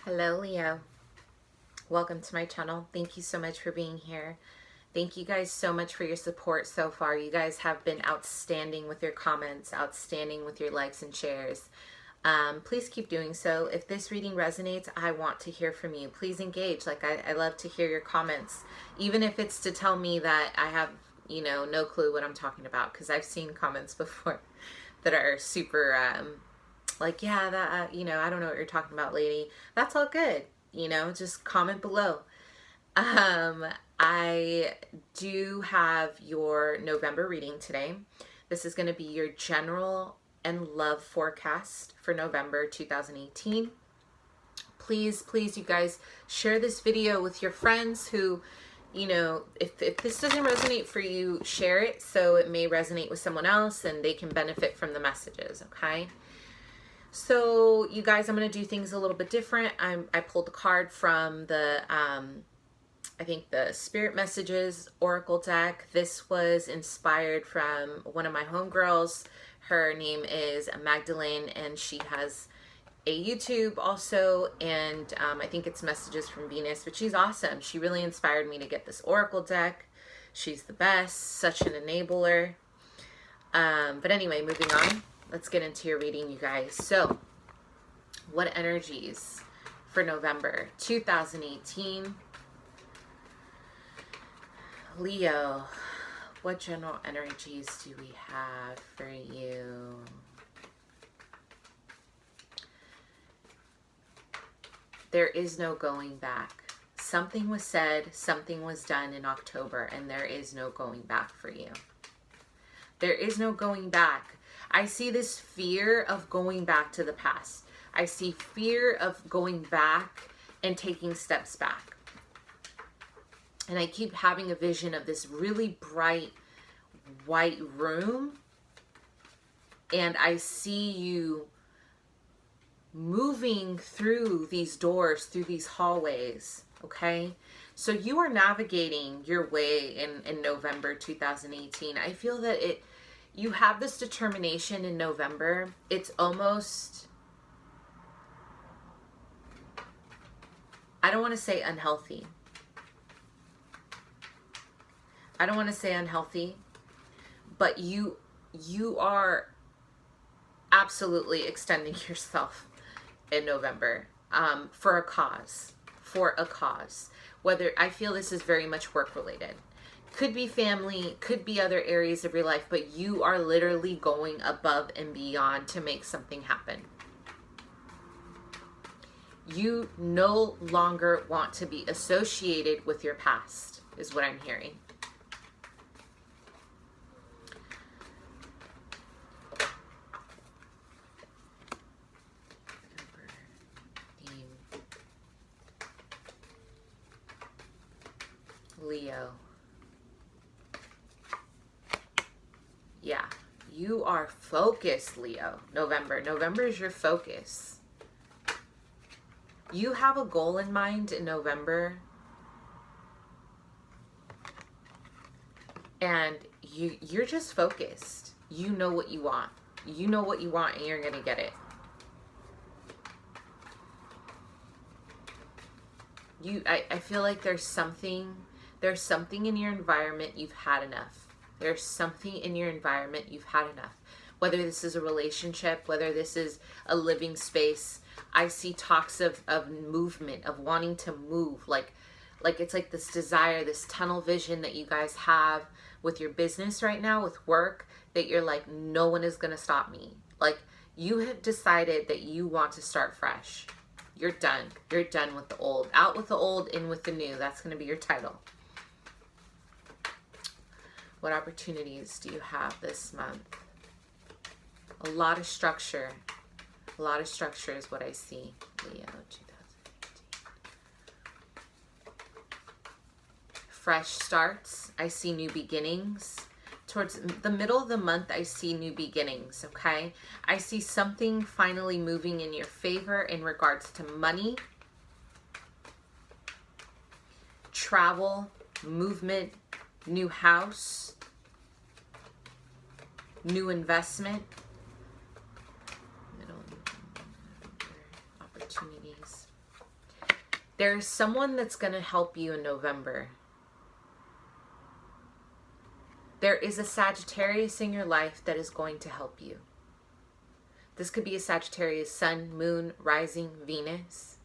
Hello, Leo. Welcome to my channel. Thank you so much for being here. Thank you guys so much for your support so far. You guys have been outstanding with your comments, outstanding with your likes and shares. Please keep doing so. If this reading resonates, I want to hear from you. Please engage. I love to hear your comments, even if it's to tell me that I have, no clue what I'm talking about, because I've seen comments before that are super, yeah, that, I don't know what you're talking about, lady. That's all good. Just comment below. I do have your November reading today. This is going to be your general and love forecast for November 2018. Please, you guys, share this video with your friends who, if this doesn't resonate for you, share it so it may resonate with someone else and they can benefit from the messages, okay? So, you guys, I'm going to do things a little bit different. I pulled the card from the, I think the Spirit Messages Oracle deck. This was inspired from one of my homegirls. Her name is Magdalene, and she has a YouTube also, and I think it's Messages from Venus, but she's awesome. She really inspired me to get this Oracle deck. She's the best, such an enabler. But anyway, moving on. Let's get into your reading, you guys. So, what energies for November 2018? Leo, what general energies do we have for you? There is no going back. Something was said, something was done in October, and there is no going back for you. There is no going back. I see this fear of going back to the past. I see fear of going back and taking steps back. And I keep having a vision of this really bright white room. And I see you moving through these doors, through these hallways, okay? So you are navigating your way in November 2018. I feel that you have this determination in November. It's almost, I don't want to say unhealthy. I don't want to say unhealthy, but you are absolutely extending yourself in November for a cause. Whether, I feel this is very much work related. Could be family, could be other areas of your life, but you are literally going above and beyond to make something happen. You no longer want to be associated with your past, is what I'm hearing. Leo. Yeah, you are focused, Leo. November is your focus. You have a goal in mind in November, and you're just focused. You know what you want. You know what you want, and you're gonna get it. I feel like there's something in your environment you've had enough. There's something in your environment you've had enough. Whether this is a relationship, whether this is a living space, I see talks of movement, of wanting to move. Like it's like this desire, this tunnel vision that you guys have with your business right now, with work, that you're like, no one is going to stop me. Like, you have decided that you want to start fresh. You're done. You're done with the old. Out with the old, in with the new. That's going to be your title. What opportunities do you have this month? A lot of structure. A lot of structure is what I see, Leo, 2018. Fresh starts. I see new beginnings. Towards the middle of the month, I see new beginnings, okay? I see something finally moving in your favor in regards to money, travel, movement, new house, new investment, middle opportunities. There's someone that's going to help you in November. There is a Sagittarius in your life that is going to help you. This could be a Sagittarius sun, moon, rising, Venus.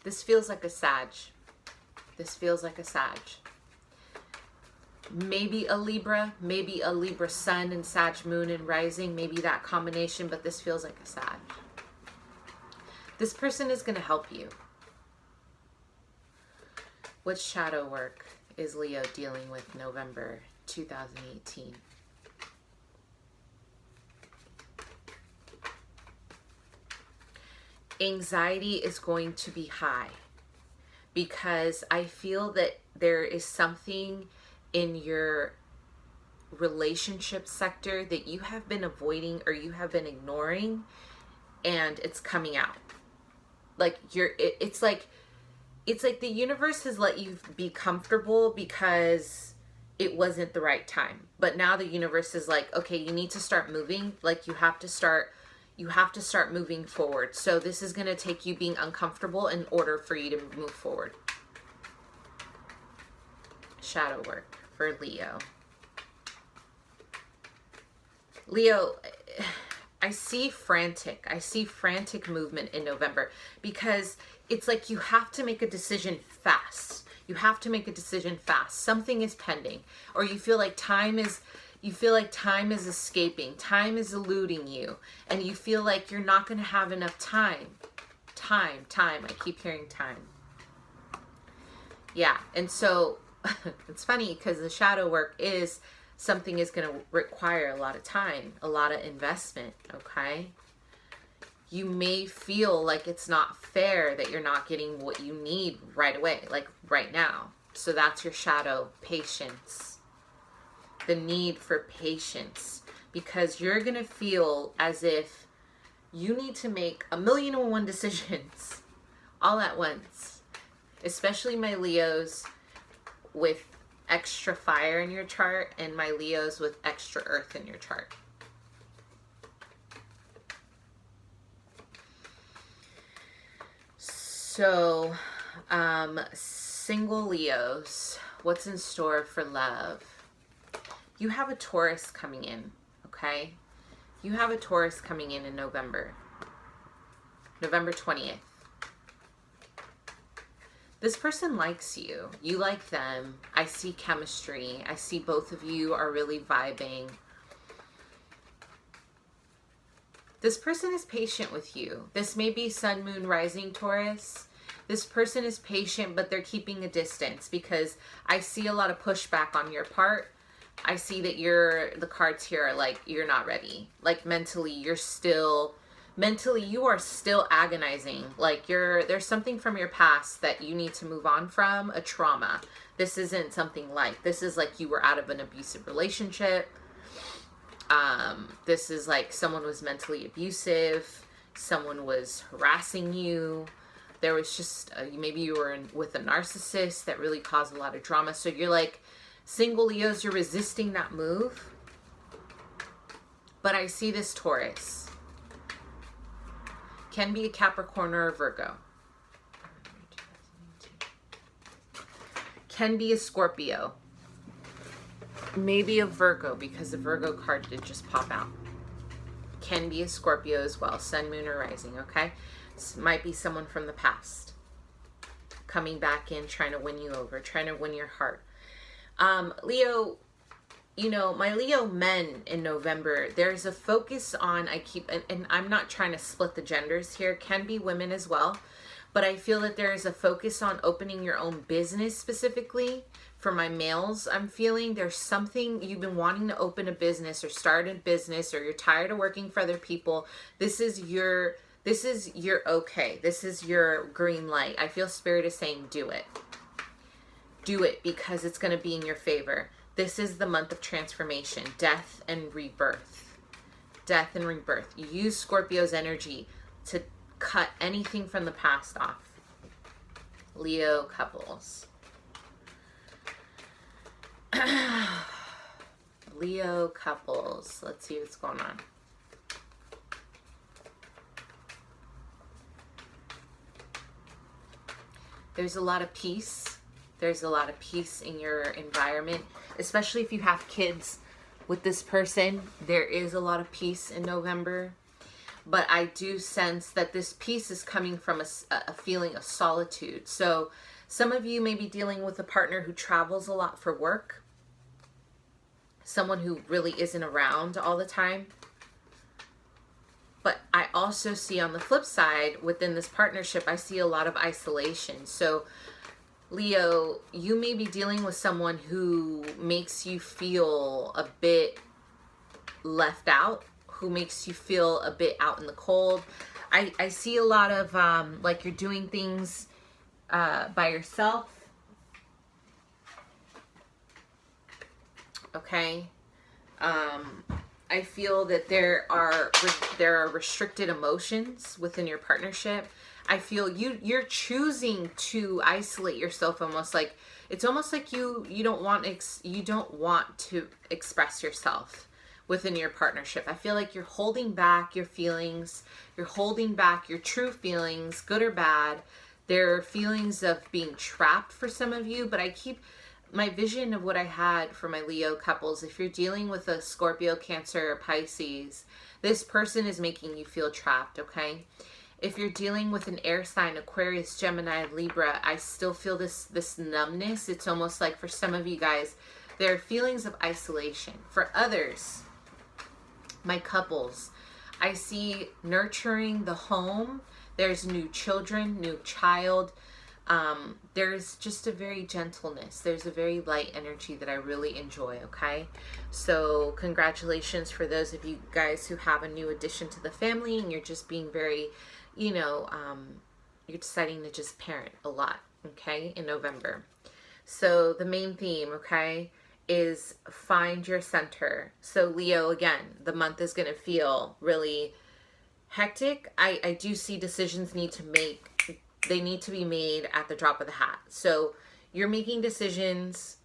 This feels like a Sag. This feels like a Sag. Maybe a Libra sun and Sag moon and rising, maybe that combination, but this feels like a Sag. This person is going to help you. What shadow work is Leo dealing with November 2018? Anxiety is going to be high because I feel that there is something in your relationship sector that you have been avoiding or you have been ignoring, and it's coming out. Like it's like the universe has let you be comfortable because it wasn't the right time. But now the universe is like, okay, you need to start moving. Like you have to start moving forward. So this is going to take you being uncomfortable in order for you to move forward. Shadow work for Leo. Leo, I see frantic movement in November because it's like you have to make a decision fast. You have to make a decision fast. Something is pending, or you feel like time is escaping. Time is eluding you, and you feel like you're not going to have enough time. Time. I keep hearing time. Yeah, and so it's funny because the shadow work is something is going to require a lot of time, a lot of investment, okay? You may feel like it's not fair that you're not getting what you need right away, like right now. So that's your shadow, patience. The need for patience, because you're going to feel as if you need to make 1,000,001 decisions all at once, especially my Leos with extra fire in your chart and my Leos with extra earth in your chart. So, single Leos, what's in store for love? You have a Taurus coming in, okay? You have a Taurus coming in November 20th. This person likes you. You like them. I see chemistry. I see both of you are really vibing. This person is patient with you. This may be sun, moon, rising Taurus. This person is patient, but they're keeping a distance because I see a lot of pushback on your part. I see that the cards here are like, you're not ready. Like mentally, you are still agonizing. Like there's something from your past that you need to move on from, a trauma. This isn't something like, this is like you were out of an abusive relationship. This is like someone was mentally abusive. Someone was harassing you. There was just, maybe you were with a narcissist that really caused a lot of drama. So you're like, single Leos, you're resisting that move. But I see this Taurus. Can be a Capricorn or a Virgo. Can be a Scorpio. Maybe a Virgo, because the Virgo card did just pop out. Can be a Scorpio as well. Sun, moon, or rising, okay? This might be someone from the past. Coming back in, trying to win you over. Trying to win your heart. Leo, my Leo men in November, there's a focus on, and I'm not trying to split the genders here, can be women as well, but I feel that there is a focus on opening your own business specifically. For my males, I'm feeling there's something you've been wanting to open a business or start a business, or you're tired of working for other people. This is your okay. This is your green light. I feel Spirit is saying do it. Do it because it's going to be in your favor. This is the month of transformation, death and rebirth. Death and rebirth. You use Scorpio's energy to cut anything from the past off. Leo couples. Leo couples. Let's see what's going on. There's a lot of peace. There's a lot of peace in your environment, especially if you have kids with this person. There is a lot of peace in November. But I do sense that this peace is coming from a feeling of solitude. So some of you may be dealing with a partner who travels a lot for work. Someone who really isn't around all the time. But I also see on the flip side, within this partnership, I see a lot of isolation. So Leo, you may be dealing with someone who makes you feel a bit left out, who makes you feel a bit out in the cold. I see a lot of like you're doing things by yourself. Okay. I feel that there are restricted emotions within your partnership. I feel you're choosing to isolate yourself, almost like it's almost like you don't want to express yourself within your partnership. I feel like you're holding back your feelings. You're holding back your true feelings, good or bad. There are feelings of being trapped for some of you, but my vision of what I had for my Leo couples, if you're dealing with a Scorpio, Cancer, or Pisces, this person is making you feel trapped, okay? If you're dealing with an air sign, Aquarius, Gemini, Libra, I still feel this numbness. It's almost like for some of you guys, there are feelings of isolation. For others, my couples, I see nurturing the home. There's new children, new child. There's just a very gentleness. There's a very light energy that I really enjoy, okay? So congratulations for those of you guys who have a new addition to the family and you're just being very, you're deciding to just parent a lot, okay, in November. So the main theme, okay, is find your center. So Leo, again, the month is going to feel really hectic. I do see decisions need to be made at the drop of the hat. So you're making decisions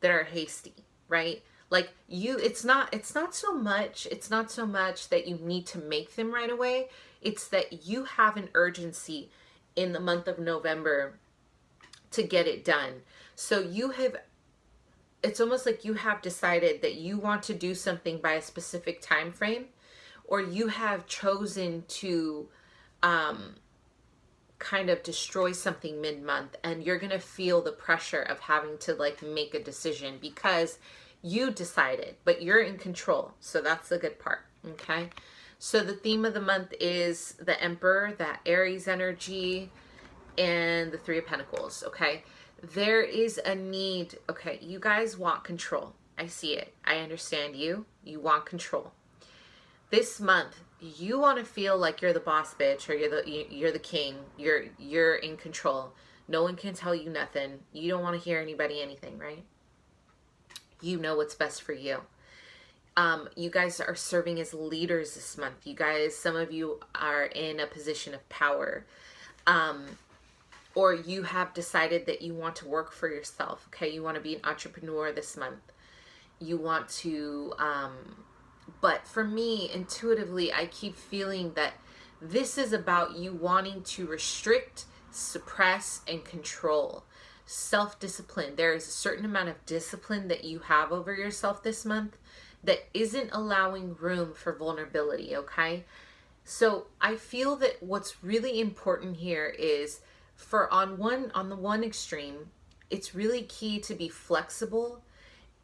that are hasty, right? Like it's not so much that you need to make them right away. It's that you have an urgency in the month of November to get it done. So it's almost like you have decided that you want to do something by a specific time frame, or you have chosen to kind of destroy something mid-month, and you're going to feel the pressure of having to like make a decision because you decided, but you're in control. So that's the good part, okay? So the theme of the month is the Emperor, that Aries energy, and the Three of Pentacles, okay? There is a need, okay, you guys want control. I see it. I understand you. You want control. This month, you want to feel like you're the boss bitch, or you're the king. You're in control. No one can tell you nothing. You don't want to hear anything, right? You know what's best for you. You guys are serving as leaders this month. You guys, some of you are in a position of power. Or you have decided that you want to work for yourself, okay? You want to be an entrepreneur this month. You want to, but for me, intuitively, I keep feeling that this is about you wanting to restrict, suppress, and control. Self-discipline. There is a certain amount of discipline that you have over yourself this month that isn't allowing room for vulnerability, okay? So I feel that what's really important here is on the one extreme, it's really key to be flexible.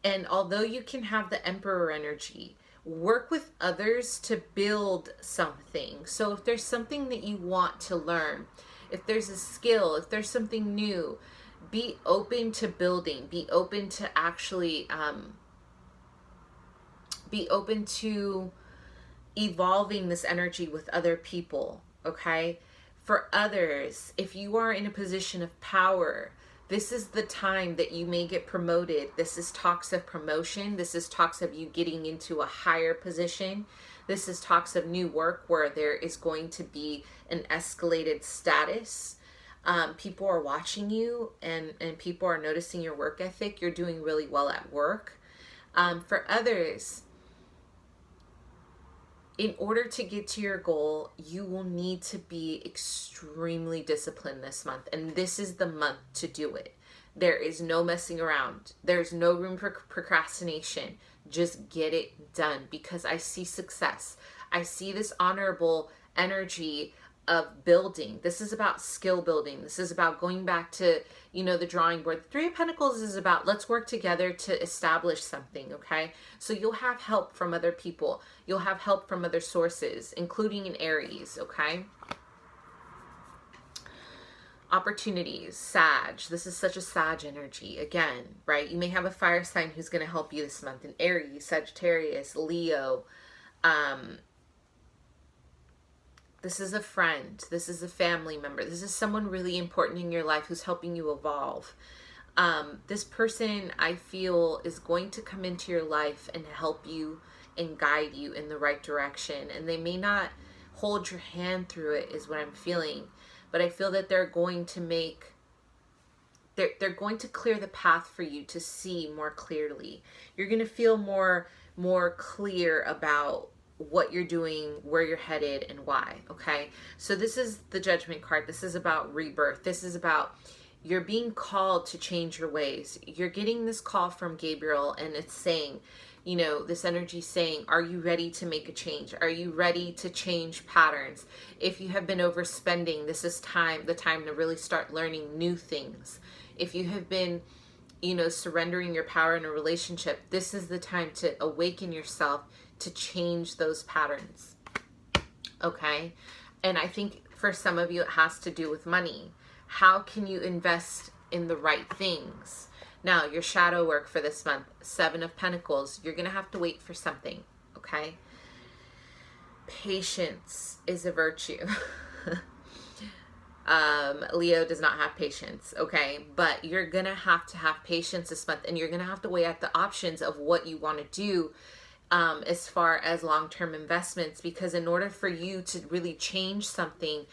And although you can have the Emperor energy, work with others to build something. So if there's something that you want to learn, if there's a skill, if there's something new, be open to building, be open to actually, be open to evolving this energy with other people, okay? For others, if you are in a position of power, this is the time that you may get promoted. This is talks of promotion. This is talks of you getting into a higher position. This is talks of new work where there is going to be an escalated status. People are watching you and people are noticing your work ethic. You're doing really well at work. For others, in order to get to your goal, you will need to be extremely disciplined this month. And this is the month to do it. There is no messing around. There's no room for procrastination. Just get it done, because I see success. I see this honorable energy of building. This is about skill building. This is about going back to, the drawing board. The Three of Pentacles is about, let's work together to establish something, okay? So you'll have help from other people. You'll have help from other sources, including in Aries, okay? Opportunities, Sag. This is such a Sag energy again, right? You may have a fire sign who's going to help you this month. In Aries, Sagittarius, Leo. This is a friend. This is a family member. This is someone really important in your life who's helping you evolve. This person, I feel, is going to come into your life and help you and guide you in the right direction. And they may not hold your hand through it, is what I'm feeling. But I feel that they're going to they're going to clear the path for you to see more clearly. You're going to feel more clear about what you're doing, where you're headed, and why, okay? So this is the Judgment card. This is about rebirth. This is about you're being called to change your ways. You're getting this call from Gabriel, and it's saying, this energy saying, are you ready to make a change? Are you ready to change patterns? If you have been overspending, this is the time to really start learning new things. If you have been surrendering your power in a relationship, this is the time to awaken yourself to change those patterns, okay? And I think for some of you, it has to do with money. How can you invest in the right things? Now, your shadow work for this month, Seven of Pentacles, you're going to have to wait for something, okay? Patience is a virtue. Leo does not have patience, okay? But you're going to have patience this month, and you're going to have to weigh out the options of what you want to do as far as long-term investments, because in order for you to really change something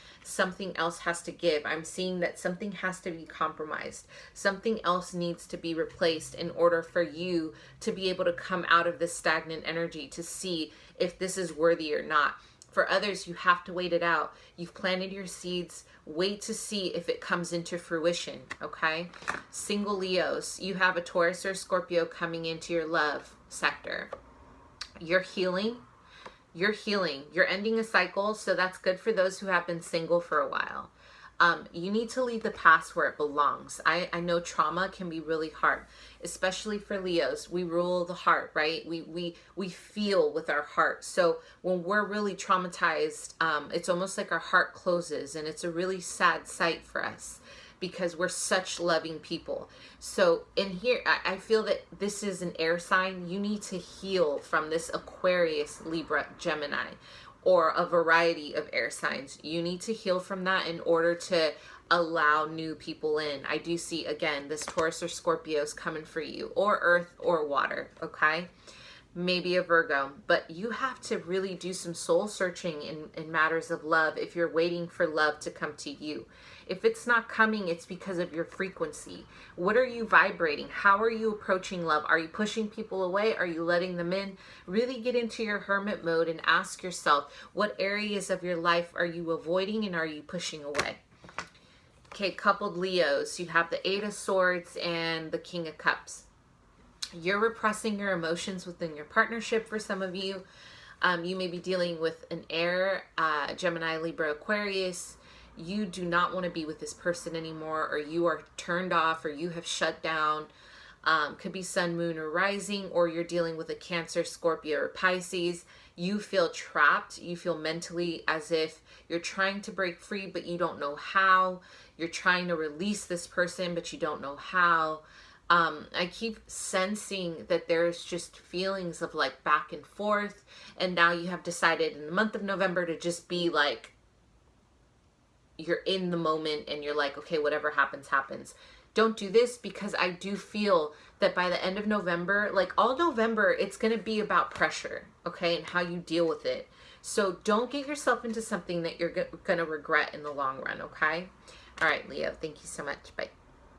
else has to give. I'm seeing that something has to be compromised. Something else needs to be replaced in order for you to be able to come out of this stagnant energy to see if this is worthy or not. For others, you have to wait it out. You've planted your seeds. Wait to see if it comes into fruition, okay? Single Leos, you have a Taurus or Scorpio coming into your love sector. You're healing. You're ending a cycle, so that's good for those who have been single for a while. You need to leave the past where it belongs. I know trauma can be really hard, especially for Leos. We rule the heart, right? We feel with our heart. So when we're really traumatized, it's almost like our heart closes, and it's a really sad sight for us, because we're such loving people. So in here, I feel that this is an air sign. You need to heal from this Aquarius, Libra, Gemini, or a variety of air signs. You need to heal from that in order to allow new people in. I do see, again, this Taurus or Scorpios coming for you, or earth or water, okay? Maybe a Virgo, but you have to really do some soul searching in matters of love if you're waiting for love to come to you. If it's not coming, it's because of your frequency. What are you vibrating? How are you approaching love? Are you pushing people away? Are you letting them in? Really get into your hermit mode and ask yourself, what areas of your life are you avoiding and are you pushing away? Okay, coupled Leos, you have the Eight of Swords and the King of Cups. You're repressing your emotions within your partnership for some of you. You may be dealing with an air, Gemini, Libra, Aquarius. You do not want to be with this person anymore, or you are turned off, or you have shut down. Could be Sun, Moon, or Rising, or you're dealing with a Cancer, Scorpio, or Pisces. You feel trapped. You feel mentally as if you're trying to break free, but you don't know how. You're trying to release this person, but you don't know how. I keep sensing that there's just feelings of like back and forth, and now you have decided in the month of November to just be like, you're in the moment and you're like, okay, whatever happens, happens. Don't do this, because I do feel that by the end of November, like all November, it's going to be about pressure, okay, and how you deal with it. So don't get yourself into something that you're going to regret in the long run, okay? All right, Leo, thank you so much. Bye.